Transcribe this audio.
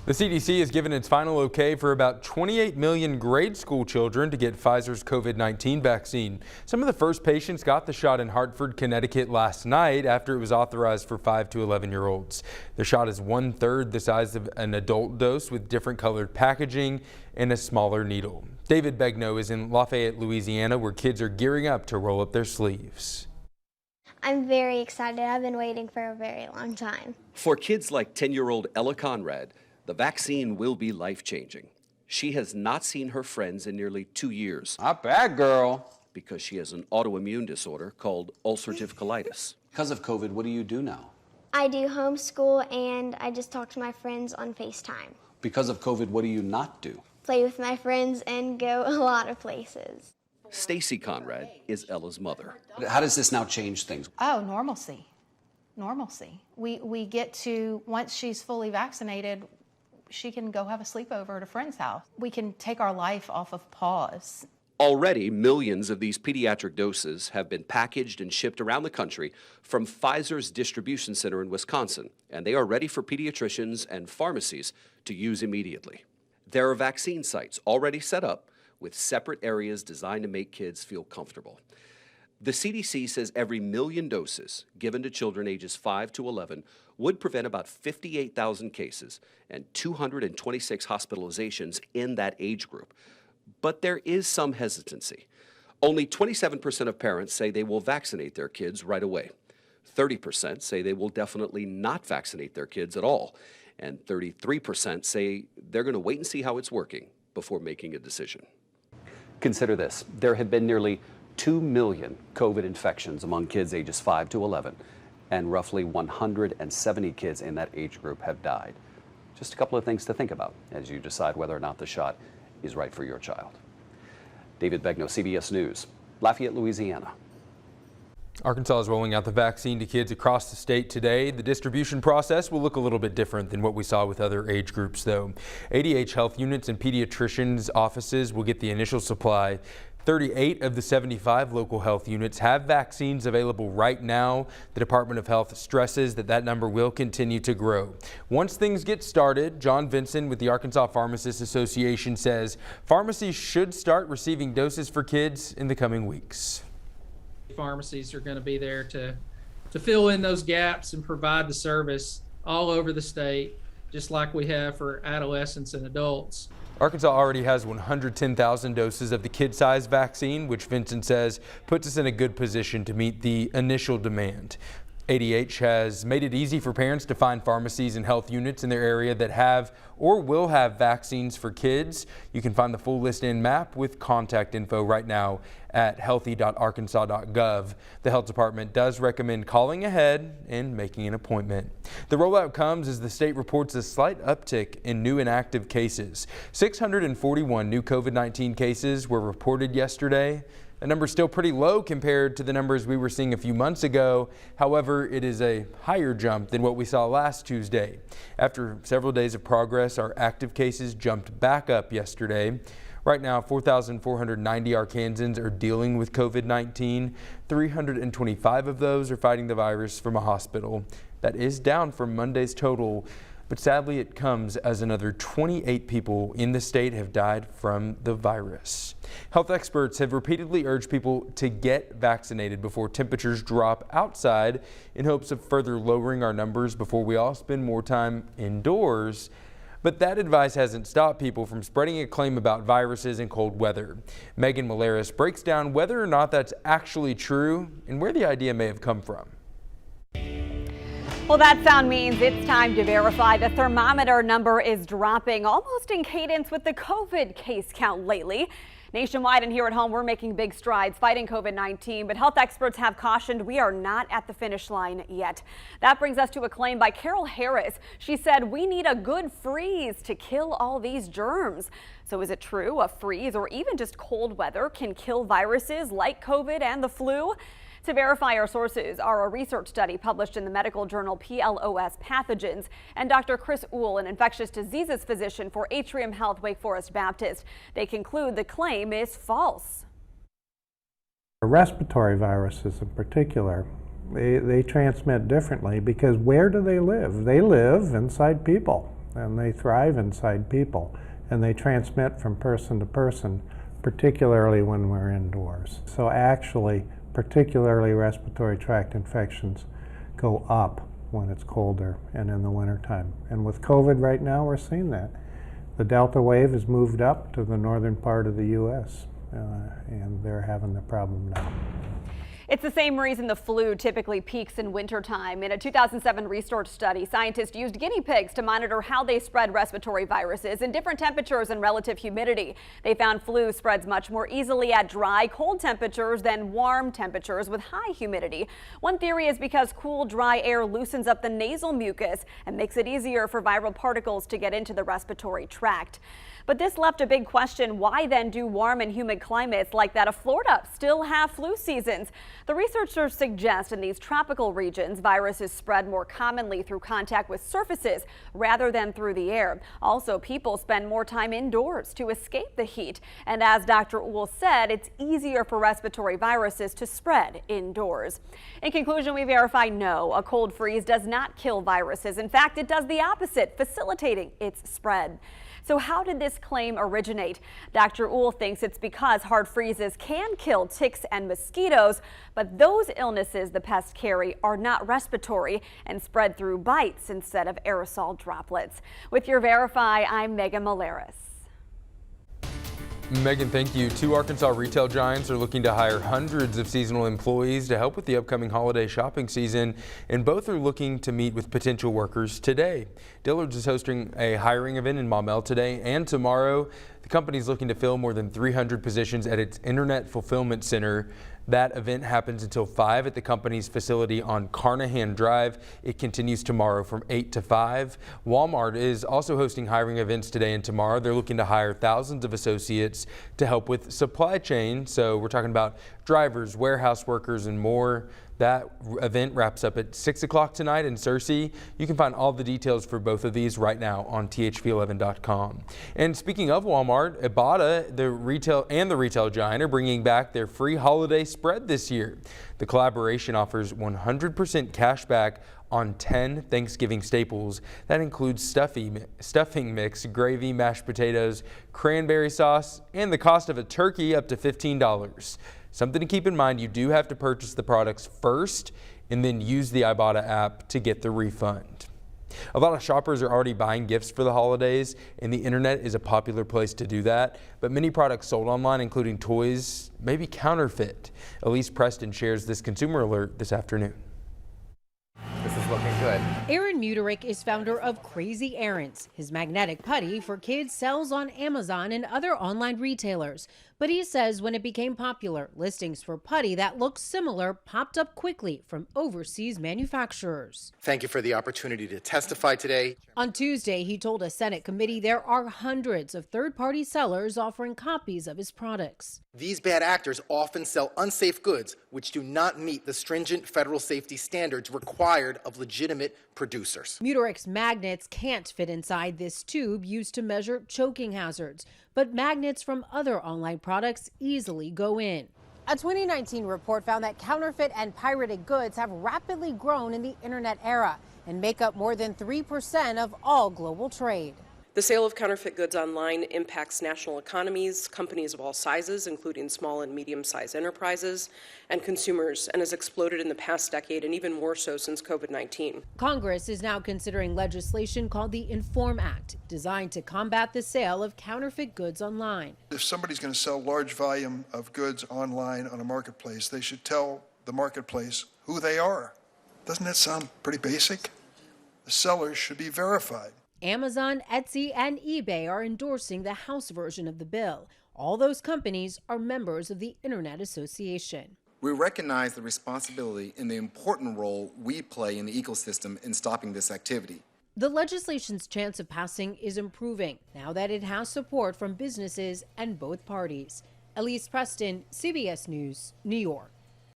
The CDC has given its final okay for about 28 million grade school children to get Pfizer's COVID-19 vaccine. Some of the first patients got the shot in Hartford, Connecticut last night after it was authorized for 5 to 11-year-olds. The shot is 1/3 the size of an adult dose with different colored packaging and a smaller needle. David Begnaud is in Lafayette, Louisiana, where kids are gearing up to roll up their sleeves. I'm very excited. I've been waiting for a very long time. For kids like 10-year-old Ella Conrad, the vaccine will be life-changing. She has not seen her friends in nearly 2 years. Not bad, girl. Because she has an autoimmune disorder called ulcerative colitis. Because of COVID, what do you do now? I do homeschool and I just talk to my friends on FaceTime. Because of COVID, what do you not do? Play with my friends and go a lot of places. Stacy Conrad is Ella's mother. How does this now change things? Oh, normalcy. Normalcy. We get to, once she's fully vaccinated, she can go have a sleepover at a friend's house. We can take our life off of pause. Already, millions of these pediatric doses have been packaged and shipped around the country from Pfizer's distribution center in Wisconsin, and they are ready for pediatricians and pharmacies to use immediately. There are vaccine sites already set up with separate areas designed to make kids feel comfortable. The CDC says every million doses given to children ages 5 to 11 would prevent about 58,000 cases and 226 hospitalizations in that age group. But there is some hesitancy. Only 27% of parents say they will vaccinate their kids right away. 30% say they will definitely not vaccinate their kids at all. And 33% say they're going to wait and see how it's working before making a decision. Consider this. There have been nearly 2 million COVID infections among kids ages 5 to 11, and roughly 170 kids in that age group have died. Just a couple of things to think about as you decide whether or not the shot is right for your child. David Begnaud, CBS News, Lafayette, Louisiana. Arkansas is rolling out the vaccine to kids across the state today. The distribution process will look a little bit different than what we saw with other age groups, though. ADH health units and pediatricians' offices will get the initial supply. 38 of the 75 local health units have vaccines available right now. The Department of Health stresses that number will continue to grow. Once things get started, John Vinson with the Arkansas Pharmacists Association says pharmacies should start receiving doses for kids in the coming weeks. Pharmacies are going to be there to fill in those gaps and provide the service all over the state, just like we have for adolescents and adults. Arkansas already has 110,000 doses of the kid-sized vaccine, which Vincent says puts us in a good position to meet the initial demand. ADH has made it easy for parents to find pharmacies and health units in their area that have or will have vaccines for kids. You can find the full list and map with contact info right now at healthy.arkansas.gov. The health department does recommend calling ahead and making an appointment. The rollout comes as the state reports a slight uptick in new and active cases. 641 new COVID-19 cases were reported yesterday. The number is still pretty low compared to the numbers we were seeing a few months ago. However, it is a higher jump than what we saw last Tuesday. After several days of progress, our active cases jumped back up yesterday. Right now, 4,490 Arkansans are dealing with COVID-19. 325 of those are fighting the virus from a hospital. That is down from Monday's total. But sadly, it comes as another 28 people in the state have died from the virus. Health experts have repeatedly urged people to get vaccinated before temperatures drop outside in hopes of further lowering our numbers before we all spend more time indoors. But that advice hasn't stopped people from spreading a claim about viruses and cold weather. Megan Malaris breaks down whether or not that's actually true and where the idea may have come from. Well, that sound means it's time to verify the thermometer number is dropping almost in cadence with the COVID case count lately. Nationwide and here at home, we're making big strides fighting COVID-19, but health experts have cautioned we are not at the finish line yet. That brings us to a claim by Carol Harris. She said we need a good freeze to kill all these germs. So is it true a freeze or even just cold weather can kill viruses like COVID and the flu? To verify our sources are a research study published in the medical journal PLOS Pathogens and Dr. Chris Uhl, an infectious diseases physician for Atrium Health Wake Forest Baptist. They conclude the claim is false. Respiratory viruses in particular, they transmit differently because where do they live? They live inside people. and they thrive inside people, and they transmit from person to person, particularly when we're indoors. So actually, particularly respiratory tract infections go up when it's colder and in the wintertime. And with COVID right now, we're seeing that. The Delta wave has moved up to the northern part of the U.S., and they're having the problem now. It's the same reason the flu typically peaks in wintertime. In a 2007 research study, scientists used guinea pigs to monitor how they spread respiratory viruses in different temperatures and relative humidity. They found flu spreads much more easily at dry, cold temperatures than warm temperatures with high humidity. One theory is because cool, dry air loosens up the nasal mucus and makes it easier for viral particles to get into the respiratory tract. But this left a big question. Why then do warm and humid climates like that of Florida still have flu seasons? The researchers suggest in these tropical regions, viruses spread more commonly through contact with surfaces rather than through the air. Also, people spend more time indoors to escape the heat. And as Dr. Uhl said, it's easier for respiratory viruses to spread indoors. In conclusion, we verify no, a cold freeze does not kill viruses. In fact, it does the opposite, facilitating its spread. So how did this claim originate? Dr. Uhl thinks it's because hard freezes can kill ticks and mosquitoes, but those illnesses the pests carry are not respiratory and spread through bites instead of aerosol droplets. With your Verify, I'm Megan Malaris. Megan, thank you. Two Arkansas retail giants are looking to hire hundreds of seasonal employees to help with the upcoming holiday shopping season, and both are looking to meet with potential workers today. Dillard's is hosting a hiring event in Maumelle today and tomorrow. The company is looking to fill more than 300 positions at its Internet Fulfillment Center. That event happens until 5 at the company's facility on Carnahan Drive. It continues tomorrow from 8 to 5. Walmart is also hosting hiring events today and tomorrow. They're looking to hire thousands of associates to help with supply chain. So we're talking about drivers, warehouse workers, and more. That event wraps up at 6 o'clock tonight in Searcy. You can find all the details for both of these right now on thv-at-noon.com. And speaking of Walmart, Ibotta, the retail giant, are bringing back their free holiday spread this year. The collaboration offers 100% cash back on 10 Thanksgiving staples. That includes stuffing mix, gravy, mashed potatoes, cranberry sauce, and the cost of a turkey up to $15. Something to keep in mind, you do have to purchase the products first and then use the Ibotta app to get the refund. A lot of shoppers are already buying gifts for the holidays, and the internet is a popular place to do that. But many products sold online, including toys, may be counterfeit. Elise Preston shares this consumer alert this afternoon. This is looking good. Aaron Muterick is founder of Crazy Aaron's. His magnetic putty for kids sells on Amazon and other online retailers. But he says when it became popular, listings for putty that look similar popped up quickly from overseas manufacturers. Thank you for the opportunity to testify today. On Tuesday, he told a Senate committee there are hundreds of third-party sellers offering copies of his products. These bad actors often sell unsafe goods which do not meet the stringent federal safety standards required of legitimate producers. Muterick's magnets can't fit inside this tube used to measure choking hazards, but magnets from other online products easily go in. A 2019 report found that counterfeit and pirated goods have rapidly grown in the internet era and make up more than 3% of all global trade. The sale of counterfeit goods online impacts national economies, companies of all sizes, including small and medium-sized enterprises, and consumers, and has exploded in the past decade and even more so since COVID-19. Congress is now considering legislation called the Inform Act, designed to combat the sale of counterfeit goods online. If somebody's going to sell large volume of goods online on a marketplace, they should tell the marketplace who they are. Doesn't that sound pretty basic? The sellers should be verified. Amazon, Etsy, and eBay are endorsing the House version of the bill. All those companies are members of the Internet Association. We recognize the responsibility and the important role we play in the ecosystem in stopping this activity. The legislation's chance of passing is improving now that it has support from businesses and both parties. Elise Preston, CBS News, New York.